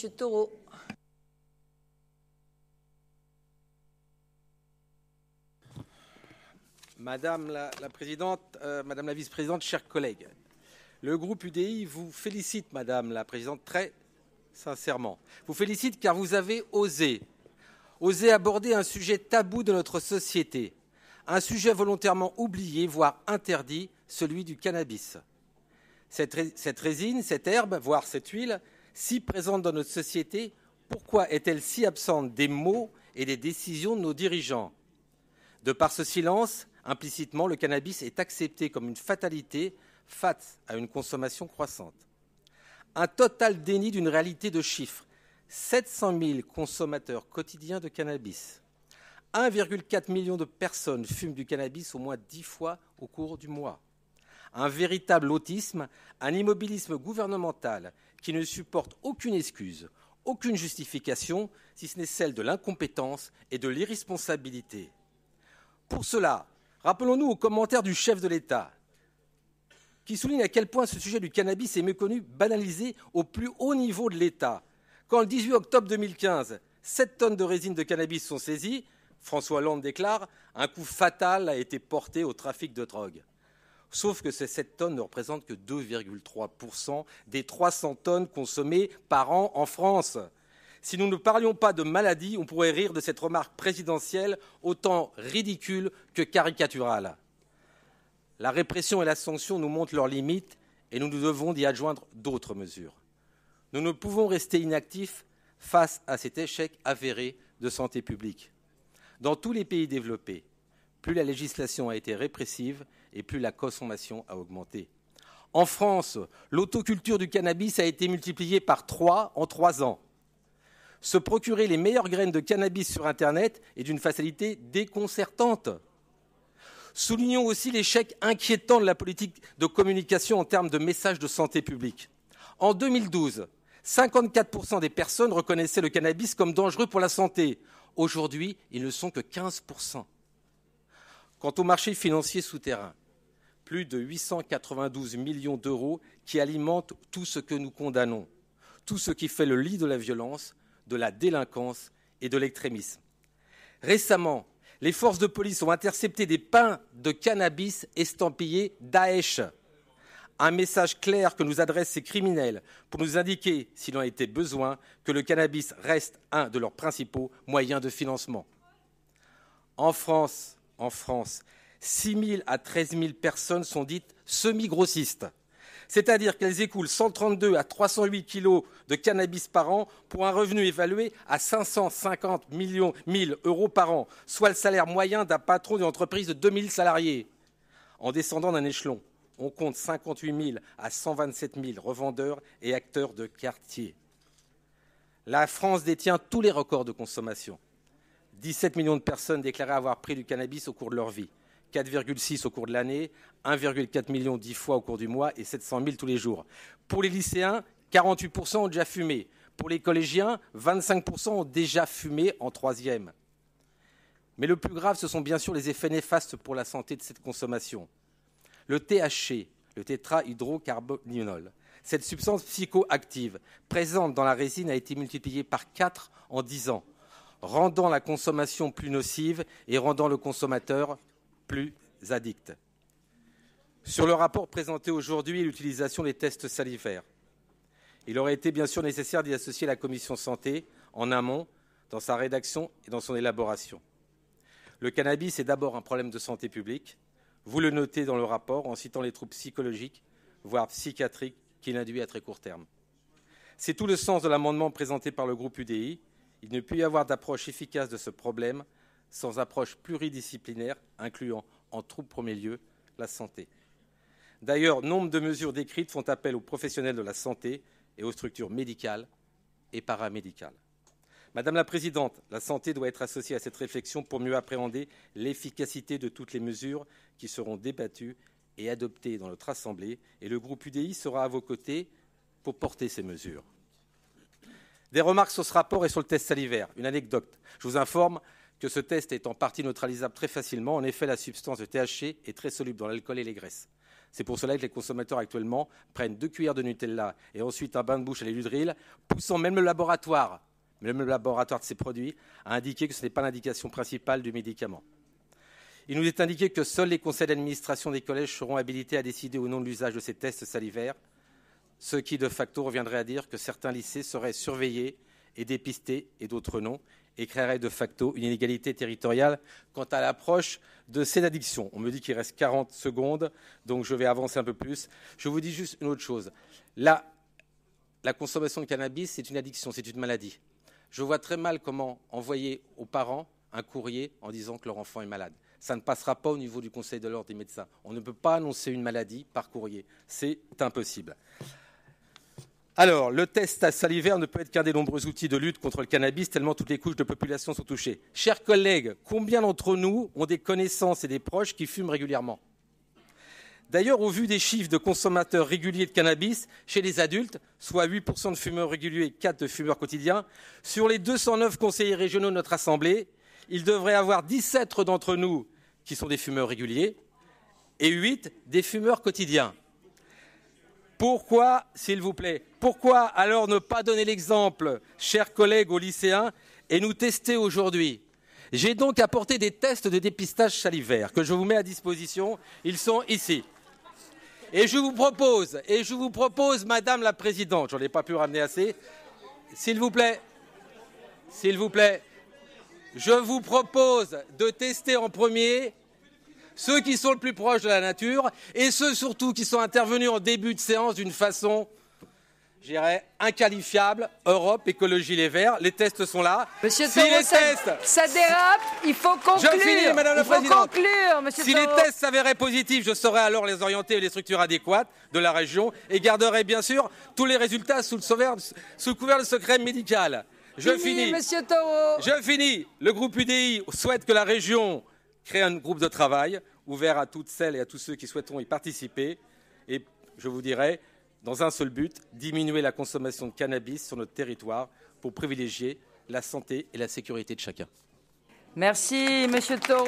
Monsieur Taureau. Madame la présidente, Madame la vice-présidente, chers collègues, le groupe UDI vous félicite, Madame la présidente, très sincèrement. Vous félicite car vous avez osé aborder un sujet tabou de notre société, un sujet volontairement oublié, voire interdit, celui du cannabis. Cette résine, cette herbe, voire cette huile, si présente dans notre société, pourquoi est-elle si absente des mots et des décisions de nos dirigeants ? De par ce silence, implicitement, le cannabis est accepté comme une fatalité face à une consommation croissante. Un total déni d'une réalité de chiffres. 700 000 consommateurs quotidiens de cannabis. 1,4 million de personnes fument du cannabis au moins 10 fois au cours du mois. Un véritable autisme, un immobilisme gouvernemental qui ne supporte aucune excuse, aucune justification, si ce n'est celle de l'incompétence et de l'irresponsabilité. Pour cela, rappelons-nous aux commentaires du chef de l'État, qui souligne à quel point ce sujet du cannabis est méconnu, banalisé au plus haut niveau de l'État. Quand le 18 octobre 2015, 7 tonnes de résine de cannabis sont saisies, François Hollande déclare « Un coup fatal a été porté au trafic de drogue ». Sauf que ces 7 tonnes ne représentent que 2,3% des 300 tonnes consommées par an en France. Si nous ne parlions pas de maladie, on pourrait rire de cette remarque présidentielle autant ridicule que caricaturale. La répression et la sanction nous montrent leurs limites et nous devons y adjoindre d'autres mesures. Nous ne pouvons rester inactifs face à cet échec avéré de santé publique. Dans tous les pays développés, plus la législation a été répressive et plus la consommation a augmenté. En France, l'autoculture du cannabis a été multipliée par 3 en 3 ans. Se procurer les meilleures graines de cannabis sur Internet est d'une facilité déconcertante. Soulignons aussi l'échec inquiétant de la politique de communication en termes de messages de santé publique. En 2012, 54% des personnes reconnaissaient le cannabis comme dangereux pour la santé. Aujourd'hui, ils ne sont que 15%. Quant au marché financier souterrain, plus de 892 millions d'euros qui alimentent tout ce que nous condamnons, tout ce qui fait le lit de la violence, de la délinquance et de l'extrémisme. Récemment, les forces de police ont intercepté des pains de cannabis estampillés Daesh. Un message clair que nous adressent ces criminels pour nous indiquer, s'il en était besoin, que le cannabis reste un de leurs principaux moyens de financement. En France, 6 000 à 13 000 personnes sont dites semi-grossistes, c'est-à-dire qu'elles écoulent 132 à 308 kilos de cannabis par an pour un revenu évalué à 550 000 euros par an, soit le salaire moyen d'un patron d'une entreprise de 2 000 salariés. En descendant d'un échelon, on compte 58 000 à 127 000 revendeurs et acteurs de quartier. La France détient tous les records de consommation. 17 millions de personnes déclarées avoir pris du cannabis au cours de leur vie, 4,6 au cours de l'année, 1,4 million 10 fois au cours du mois et 700 000 tous les jours. Pour les lycéens, 48% ont déjà fumé. Pour les collégiens, 25% ont déjà fumé en troisième. Mais le plus grave, ce sont bien sûr les effets néfastes pour la santé de cette consommation. Le THC, le tétrahydrocannabinol, cette substance psychoactive présente dans la résine a été multipliée par 4 en 10 ans, rendant la consommation plus nocive et rendant le consommateur plus addict. Sur le rapport présenté aujourd'hui et l'utilisation des tests salivaires, il aurait été bien sûr nécessaire d'y associer la commission santé en amont dans sa rédaction et dans son élaboration. Le cannabis est d'abord un problème de santé publique. Vous le notez dans le rapport en citant les troubles psychologiques, voire psychiatriques, qu'il induit à très court terme. C'est tout le sens de l'amendement présenté par le groupe UDI. Il ne peut y avoir d'approche efficace de ce problème sans approche pluridisciplinaire incluant en tout premier lieu la santé. D'ailleurs, nombre de mesures décrites font appel aux professionnels de la santé et aux structures médicales et paramédicales. Madame la Présidente, la santé doit être associée à cette réflexion pour mieux appréhender l'efficacité de toutes les mesures qui seront débattues et adoptées dans notre Assemblée, et le groupe UDI sera à vos côtés pour porter ces mesures. Des remarques sur ce rapport et sur le test salivaire. Une anecdote. Je vous informe que ce test est en partie neutralisable très facilement. En effet, la substance de THC est très soluble dans l'alcool et les graisses. C'est pour cela que les consommateurs actuellement prennent 2 cuillères de Nutella et ensuite un bain de bouche à l'huile, poussant même le laboratoire de ces produits a indiqué que ce n'est pas l'indication principale du médicament. Il nous est indiqué que seuls les conseils d'administration des collèges seront habilités à décider ou non de l'usage de ces tests salivaires, ce qui de facto reviendrait à dire que certains lycées seraient surveillés et dépistés et d'autres non, et créerait de facto une inégalité territoriale quant à l'approche de ces addictions. On me dit qu'il reste 40 secondes, donc je vais avancer un peu plus. Je vous dis juste une autre chose. Là, la consommation de cannabis, c'est une addiction, c'est une maladie. Je vois très mal comment envoyer aux parents un courrier en disant que leur enfant est malade. Ça ne passera pas au niveau du Conseil de l'ordre des médecins. On ne peut pas annoncer une maladie par courrier. C'est impossible. Alors, le test salivaire ne peut être qu'un des nombreux outils de lutte contre le cannabis, tellement toutes les couches de population sont touchées. Chers collègues, combien d'entre nous ont des connaissances et des proches qui fument régulièrement ? D'ailleurs, au vu des chiffres de consommateurs réguliers de cannabis chez les adultes, soit 8% de fumeurs réguliers et 4 de fumeurs quotidiens, sur les 209 conseillers régionaux de notre Assemblée, il devrait y avoir 17 d'entre nous qui sont des fumeurs réguliers et 8 des fumeurs quotidiens. Pourquoi, s'il vous plaît, pourquoi alors ne pas donner l'exemple, chers collègues aux lycéens, et nous tester aujourd'hui ? J'ai donc apporté des tests de dépistage salivaire que je vous mets à disposition. Ils sont ici. Et je vous propose, Madame la Présidente, j'en ai pas pu ramener assez, s'il vous plaît, je vous propose de tester en premier ceux qui sont le plus proches de la nature et ceux surtout qui sont intervenus en début de séance d'une façon, je dirais, inqualifiable. Europe, Écologie, Les Verts, les tests sont là. Monsieur Taureau, ça dérape, il faut conclure. Je finis, Madame la Présidente. Conclure, Monsieur si Taureau. Les tests s'avéraient positifs, je saurais alors les orienter et les structures adéquates de la région et garderais bien sûr tous les résultats sous le couvert de secret médical. Je finis. Monsieur Taureau. Je finis. Le groupe UDI souhaite que la région crée un groupe de travail ouvert à toutes celles et à tous ceux qui souhaiteront y participer. Et je vous dirai, dans un seul but, diminuer la consommation de cannabis sur notre territoire pour privilégier la santé et la sécurité de chacun. Merci, Monsieur Taureau.